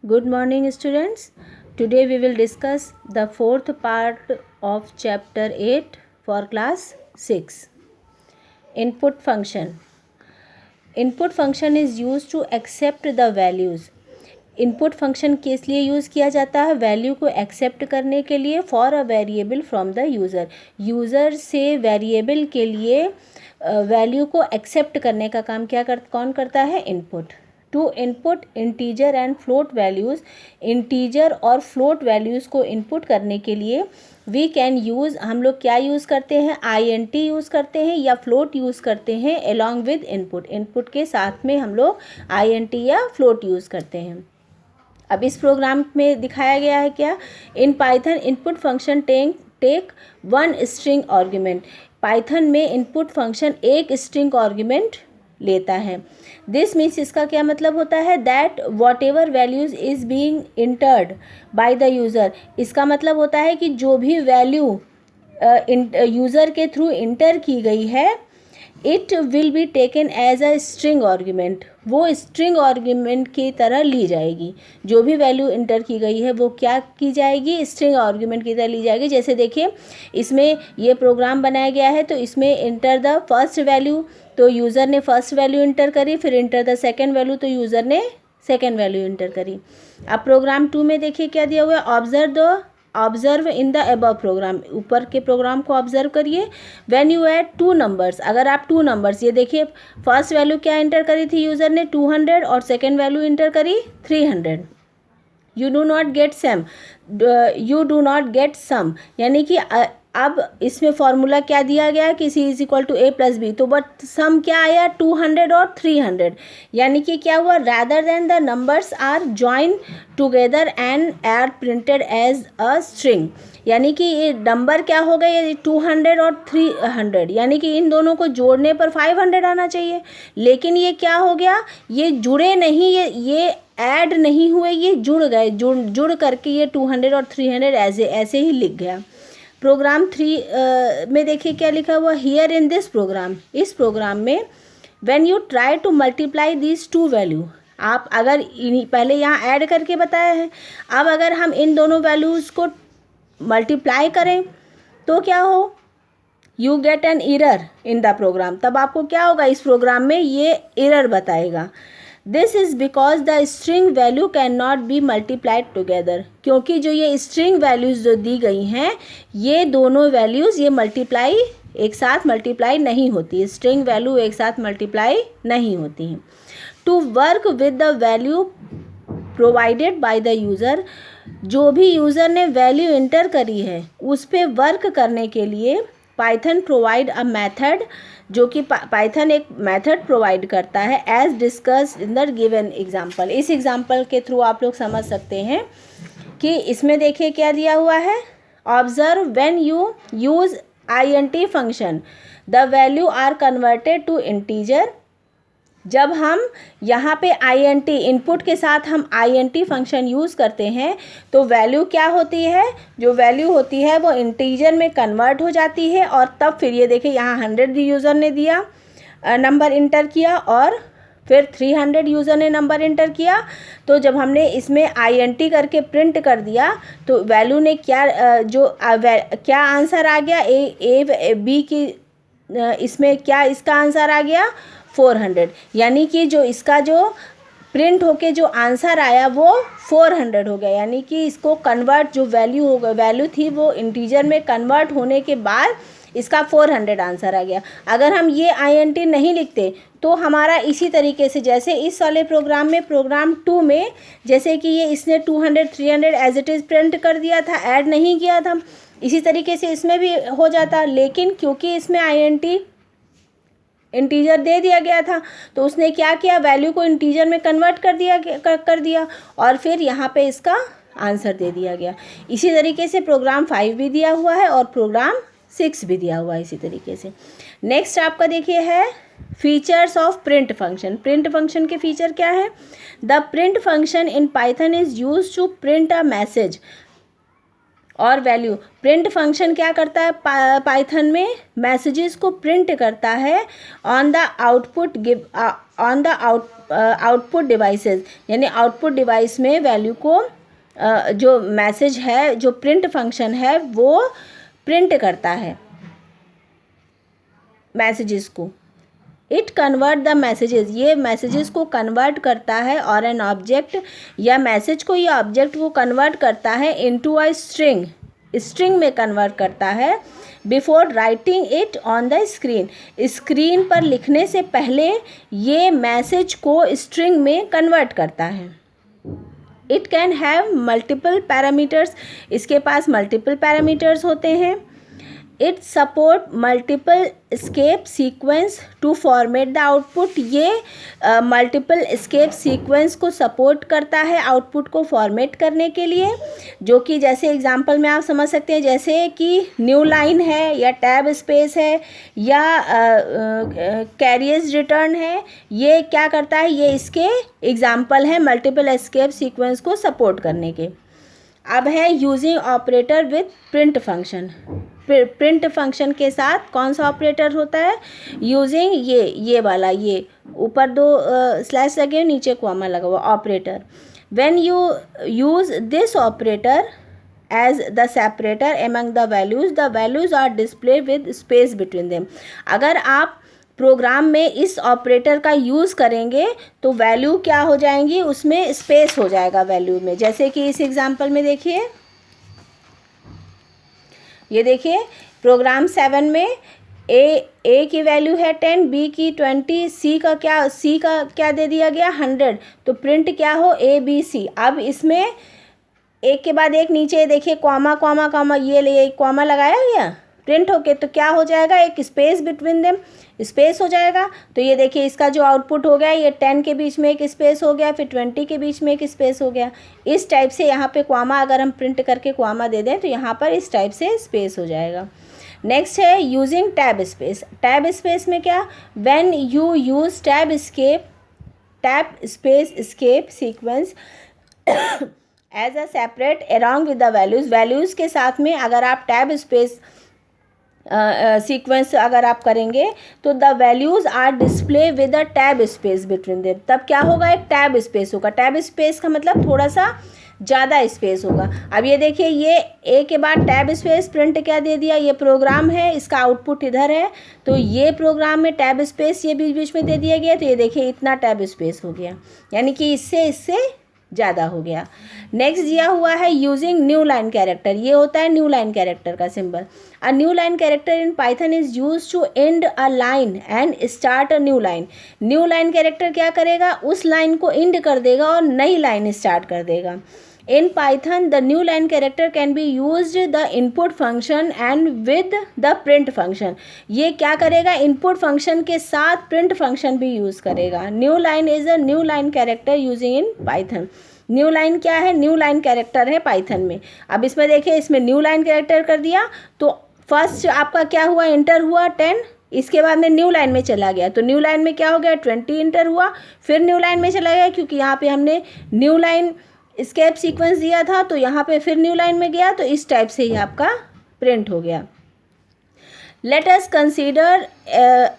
Good morning, students. Today we will discuss the fourth part of chapter 8 for class 6. Input function. Input function is used to accept the values. Input function किस लिए use किया जाता है? Value को accept करने के लिए for a variable from the user. User से वेरिएबल के लिए वैल्यू को एक्सेप्ट करने का काम कौन करता है? Input. To input integer and float values. Integer और फ्लोट वैल्यूज़ को इनपुट करने के लिए वी कैन यूज़, हम लोग क्या यूज़ करते हैं? INT यूज़ करते हैं या फ्लोट यूज़ करते हैं अलॉन्ग विद इनपुट. इनपुट के साथ में हम लोग INT या फ्लोट यूज़ करते हैं. अब इस प्रोग्राम में दिखाया गया है क्या? In Python input function take one string argument. Python में इनपुट फंक्शन एक स्ट्रिंग आर्ग्यूमेंट लेता है. दिस मीन्स, इसका क्या मतलब होता है? That whatever values is being entered by the user. इसका मतलब होता है कि जो भी वैल्यू यूज़र के थ्रू इंटर की गई है, it will be taken as a string argument. वो स्ट्रिंग आर्ग्यूमेंट की तरह ली जाएगी. जो भी वैल्यू इंटर की गई है वो क्या की जाएगी? स्ट्रिंग आर्ग्यूमेंट की तरह ली जाएगी. जैसे देखिए, इसमें ये प्रोग्राम बनाया गया है तो इसमें इंटर द फर्स्ट वैल्यू, तो यूज़र ने फर्स्ट वैल्यू इंटर करी. फिर इंटर द सेकेंड वैल्यू, तो यूज़र ने सेकेंड वैल्यू इंटर करी. अब प्रोग्राम 2 में देखिए क्या दिया हुआ है? Observe in the above program. ऊपर के प्रोग्राम को ऑब्जर्व करिए. When you add two numbers, अगर आप टू नंबर्स, ये देखिए फर्स्ट वैल्यू क्या इंटर करी थी यूज़र ने? 200, और सेकेंड वैल्यू इंटर करी 300. You do not get sum, यानी कि अब इसमें फॉर्मूला क्या दिया गया कि C is equal to A plus B. तो बट सम क्या आया? 200 और 300. यानी कि क्या हुआ? Rather than the numbers are join together and are printed as a string. यानी कि ये नंबर क्या हो गया? ये 200 और 300, यानी कि इन दोनों को जोड़ने पर 500 आना चाहिए. लेकिन ये क्या हो गया? ये जुड़े नहीं, ये ऐड नहीं हुए, ये जुड़ गए. जुड़ करके ये 200 और 300 ऐसे ही लिख गया. प्रोग्राम 3 में देखिए क्या लिखा हुआ? हियर इन दिस प्रोग्राम, इस प्रोग्राम में when you try to multiply these two value. आप अगर पहले यहाँ ऐड करके बताया है, अब अगर हम इन दोनों वैल्यूज़ को मल्टीप्लाई करें तो क्या हो? You get an error in the program. तब आपको क्या होगा? इस प्रोग्राम में ये एरर बताएगा. This is because the string value can not be multiplied together. क्योंकि जो ये स्ट्रिंग वैल्यूज़ जो दी गई हैं, ये दोनों वैल्यूज़ ये एक साथ मल्टीप्लाई नहीं होती. स्ट्रिंग वैल्यू एक साथ मल्टीप्लाई नहीं होती हैं. To work with the value provided by the user. जो भी यूज़र ने वैल्यू इंटर करी है उस पर वर्क करने के लिए पाइथन प्रोवाइड अ मेथड, जो कि पाइथन एक मेथड प्रोवाइड करता है as discussed in the given example. इस एग्जाम्पल के थ्रू आप लोग समझ सकते हैं कि इसमें देखिए क्या दिया हुआ है? Observe when you use INT function the value are converted to integer. जब हम यहाँ पे INT इनपुट के साथ हम INT फंक्शन यूज़ करते हैं तो वैल्यू क्या होती है? जो वैल्यू होती है वो इंटीजर में कन्वर्ट हो जाती है. और तब फिर ये देखिए यहाँ 100 यूज़र ने दिया, नंबर इंटर किया, और फिर 300 यूज़र ने नंबर इंटर किया. तो जब हमने इसमें INT करके प्रिंट कर दिया तो वैल्यू ने क्या क्या आंसर आ गया? A B की इसमें क्या इसका आंसर आ गया? 400. यानी कि जो इसका जो प्रिंट होके जो आंसर आया वो 400 हो गया. यानी कि इसको कन्वर्ट, जो वैल्यू थी वो इंटीजर में कन्वर्ट होने के बाद इसका 400 आंसर आ गया. अगर हम ये INT नहीं लिखते तो हमारा इसी तरीके से, जैसे इस वाले प्रोग्राम में, प्रोग्राम 2 में, जैसे कि ये इसने 200 300 एज इट इज़ प्रिंट कर दिया था, ऐड नहीं किया था, इसी तरीके से इसमें भी हो जाता. लेकिन क्योंकि इसमें INT इंटीजर दे दिया गया था तो उसने क्या किया? वैल्यू को इंटीजर में कन्वर्ट कर दिया और फिर यहाँ पे इसका आंसर दे दिया गया. इसी तरीके से प्रोग्राम 5 भी दिया हुआ है और प्रोग्राम 6 भी दिया हुआ है इसी तरीके से. नेक्स्ट आपका देखिए है features of print function. Print function के फीचर क्या है? The print function in Python is use to print a message और वैल्यू। प्रिंट फंक्शन क्या करता है पाइथन में, मैसेजेस को प्रिंट करता है ऑन द आउटपुट डिवाइसेस, यानी आउटपुट डिवाइस में वैल्यू को जो मैसेज है, जो प्रिंट फंक्शन है वो प्रिंट करता है मैसेजेस को। इट कन्वर्ट द मैसेजेस, ये मैसेजेस को कन्वर्ट करता है, और एन ऑब्जेक्ट या मैसेज को या ऑब्जेक्ट को कन्वर्ट करता है इनटू अ स्ट्रिंग, स्ट्रिंग में कन्वर्ट करता है before writing it on the screen, screen पर लिखने से पहले ये मैसेज को स्ट्रिंग में कन्वर्ट करता है। It can have multiple parameters, इसके पास मल्टीपल पैरामीटर्स होते हैं। It support multiple escape sequence to format the output, ये मल्टीपल एस्केप सीक्वेंस को सपोर्ट करता है आउटपुट को फॉर्मेट करने के लिए, जो कि जैसे एग्जांपल में आप समझ सकते हैं, जैसे कि न्यू लाइन है या टैब स्पेस है या कैरियर्स रिटर्न है, ये क्या करता है, ये इसके एग्जांपल है मल्टीपल एस्केप सीक्वेंस को सपोर्ट करने के। अब है using operator with print function, print function के साथ कौन सा ऑपरेटर होता है, यूजिंग ये वाला, ये ऊपर दो स्लैश लगे नीचे कॉमा लगा हुआ operator. When you use this operator as the separator among the values are display with space between them. अगर आप प्रोग्राम में इस ऑपरेटर का यूज़ करेंगे तो वैल्यू क्या हो जाएंगी, उसमें स्पेस हो जाएगा वैल्यू में। जैसे कि इस एग्जांपल में देखिए, ये देखिए प्रोग्राम 7 में ए की वैल्यू है 10, बी की 20, सी का क्या दे दिया गया 100, तो प्रिंट क्या हो ABC। अब इसमें एक के बाद एक नीचे देखिए कॉमा कॉमा कॉमा, ये कॉमा लगाया गया प्रिंट होके, तो क्या हो जाएगा, एक स्पेस बिटवीन देम, स्पेस हो जाएगा। तो ये देखिए इसका जो आउटपुट हो गया, ये 10 के बीच में एक स्पेस हो गया, फिर 20 के बीच में एक स्पेस हो गया। इस टाइप से यहाँ पे कॉमा अगर हम प्रिंट करके कॉमा दे दें तो यहाँ पर इस टाइप से स्पेस हो जाएगा। नेक्स्ट है using tab space. Tab space में क्या, when you use tab space escape sequence as a separate along with the values के साथ में अगर आप टैब स्पेस सीक्वेंस अगर आप करेंगे तो the values are display with a tab space between them, तब क्या होगा, एक टैब स्पेस होगा। टैब स्पेस का मतलब थोड़ा सा ज़्यादा स्पेस होगा। अब ये देखिए ये ए के बाद टैब स्पेस प्रिंट क्या दे दिया, ये प्रोग्राम है, इसका आउटपुट इधर है, तो ये प्रोग्राम में टैब स्पेस ये बीच बीच में दे दिया गया, तो ये देखिए इतना टैब स्पेस हो गया, यानी कि इससे ज़्यादा हो गया। नेक्स्ट दिया हुआ है यूजिंग न्यू लाइन कैरेक्टर, ये होता है न्यू लाइन कैरेक्टर का symbol. A new line character in Python is use to end a line and start a new line. New line character क्या करेगा, उस लाइन को एंड कर देगा और नई लाइन स्टार्ट कर देगा। In Python, the new line character can be used the input function and with the print function. ये क्या करेगा, input function के साथ print function भी use करेगा। New line is a new line character using in Python. New line क्या है, new line character है पाइथन में। अब इसमें देखिए इसमें न्यू लाइन कैरेक्टर कर दिया तो फर्स्ट आपका क्या हुआ, इंटर हुआ 10, इसके बाद में न्यू लाइन में चला गया तो न्यू लाइन में क्या हो गया 20 इंटर हुआ, फिर न्यू लाइन में चला गया क्योंकि यहाँ पे हमने न्यू लाइन एस्केप सीक्वेंस दिया था तो यहाँ पे फिर न्यू लाइन में गया, तो इस टाइप से ही आपका प्रिंट हो गया। Let us consider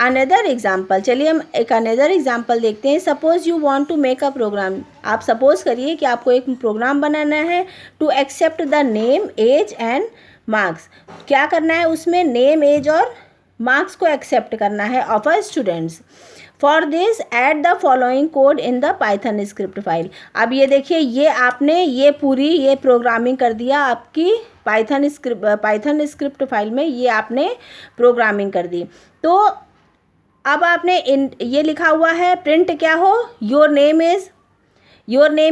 another example. चलिए हम एक अनदर एग्जाम्पल देखते हैं। Suppose you want to make a program, आप सपोज करिए कि आपको एक प्रोग्राम बनाना है to accept the name age and marks. क्या करना है उसमें, नेम एज और मार्क्स को एक्सेप्ट करना है of a students. For this add the following code in the Python script file. अब ये देखिए ये आपने ये पूरी ये प्रोग्रामिंग कर दिया आपकी पाइथन स्क्रिप्ट फाइल में, ये आपने प्रोग्रामिंग कर दी। तो अब आपने ये लिखा हुआ है प्रिंट क्या हो, योर नेम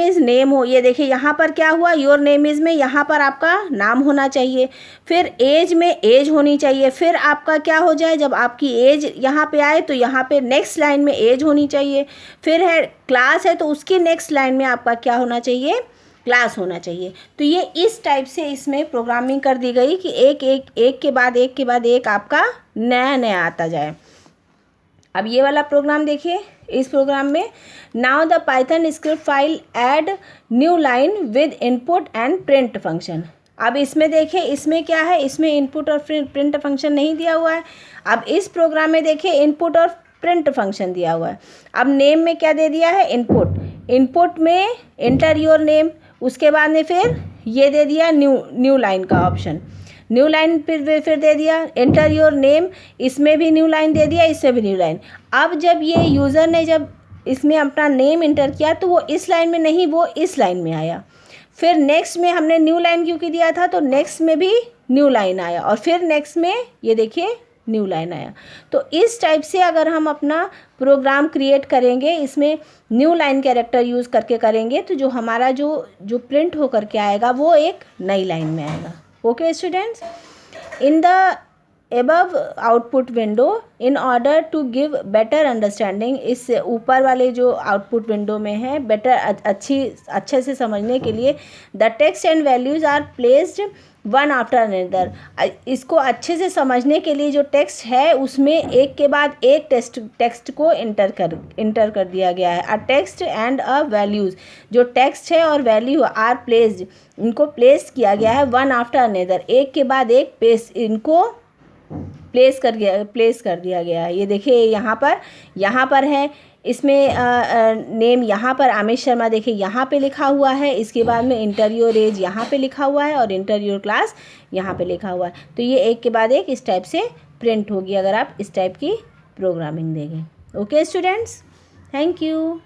इज़ नेम हो। ये देखिए यहाँ पर क्या हुआ, योर नेम इज़ में यहाँ पर आपका नाम होना चाहिए, फिर एज में एज होनी चाहिए, फिर आपका क्या हो जाए जब आपकी एज यहाँ पे आए तो यहाँ पे नेक्स्ट लाइन में एज होनी चाहिए, फिर है क्लास है तो उसकी नेक्स्ट लाइन में आपका क्या होना चाहिए, क्लास होना चाहिए। तो ये इस टाइप से इसमें प्रोग्रामिंग कर दी गई कि एक के बाद एक आपका नया आता जाए। अब ये वाला प्रोग्राम देखिए, इस प्रोग्राम में now the Python script file add new line with input and print function. अब इसमें देखें, इसमें क्या है, इसमें इनपुट और प्रिंट फंक्शन नहीं दिया हुआ है। अब इस प्रोग्राम में देखें इनपुट और प्रिंट फंक्शन दिया हुआ है। अब नेम में क्या दे दिया है, इनपुट। इनपुट में एंटर योर नेम, उसके बाद में फिर ये दे दिया न्यू लाइन का ऑप्शन, न्यू लाइन फिर दे दिया एंटर योर नेम, इसमें भी न्यू लाइन दे दिया, इसमें भी न्यू लाइन। अब जब ये यूज़र ने जब इसमें अपना नेम इंटर किया तो वो इस लाइन में नहीं, वो इस लाइन में आया। फिर नेक्स्ट में हमने न्यू लाइन क्योंकि दिया था तो नेक्स्ट में भी न्यू लाइन आया, और फिर नेक्स्ट में ये देखिए न्यू लाइन आया। तो इस टाइप से अगर हम अपना प्रोग्राम क्रिएट करेंगे, इसमें न्यू लाइन कैरेक्टर यूज़ करके करेंगे, तो जो हमारा जो प्रिंट होकर के आएगा वो एक नई लाइन में आएगा। Okay students, in the above output window, in order to give better understanding, इस ऊपर वाले जो आउटपुट विंडो में है बेटर अच्छे से समझने के लिए, the text and values are placed one after another. इसको अच्छे से समझने के लिए जो टेक्स्ट है उसमें एक के बाद एक टेक्स्ट को इंटर कर दिया गया है। A text and a values, जो टेक्स्ट है और वैल्यू आर प्लेस्ड, इनको प्लेस किया गया है वन आफ्टर अनदर, एक के बाद एक इनको प्लेस कर दिया गया है। ये देखिए यहाँ पर है, इसमें नेम यहाँ पर अमित शर्मा देखिए यहाँ पे लिखा हुआ है, इसके बाद में इंटर योर एज यहाँ पे लिखा हुआ है और इंटर योर क्लास यहाँ पे लिखा हुआ है। तो ये एक के बाद एक इस टाइप से प्रिंट होगी अगर आप इस टाइप की प्रोग्रामिंग देंगे। Okay students, thank you.